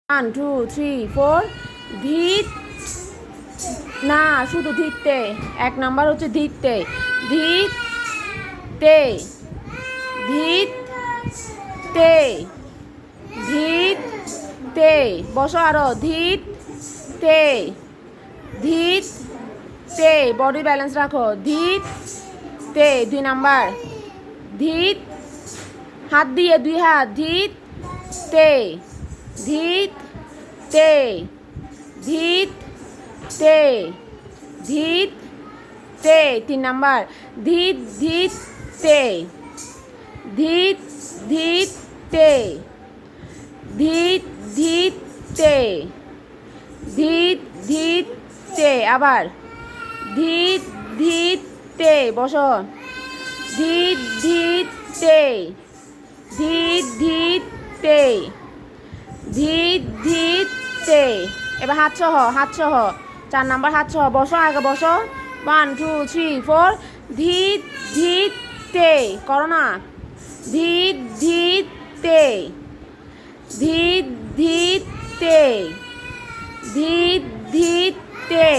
1 2 3 4 ধিত না শুধু ধিতে এক নাম্বার হচ্ছে ধিতে ধিত তে ধিত তে ধিত তে বসো আরো ধিত তে ধিত তে বডি ব্যালেন্স রাখো ধিত তে 2 নাম্বার ধিত হাত দিয়ে 2 হাত ধিত তে ধিত তে ধিত তে ধিত তে 3 নাম্বার ধিত ধিত তে ধিত ধিত তে ধিত ধিত তে ধিত ধিত তে আবার ধিত ধিত তে বসো ধিত ধিত তে ধিত ধিত তে ধিত ধিত তে এবার হাত সহ 4 নাম্বার হাত সহ বসো আগে বসো 1 2 3 4 ধিত ধিত তে করো না ধিত ধিত তে ধিত ধিত তে ধিত ধিত তে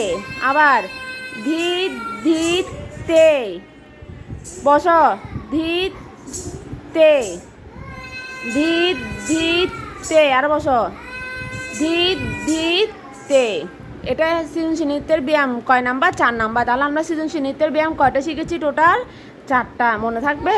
আবার ধিত ধিত তে বসো ধিত তে ধিত ধিত তে আর বসো ধিত ধিত তে এটা সৃজনশীল নৃত্যের ব্যায়াম কয় নাম্বার 4 নাম্বার তাহলে আমরা সৃজনশীল নৃত্যের ব্যায়াম কয়টা শিখেছি টোটাল 4টা মনে থাকবে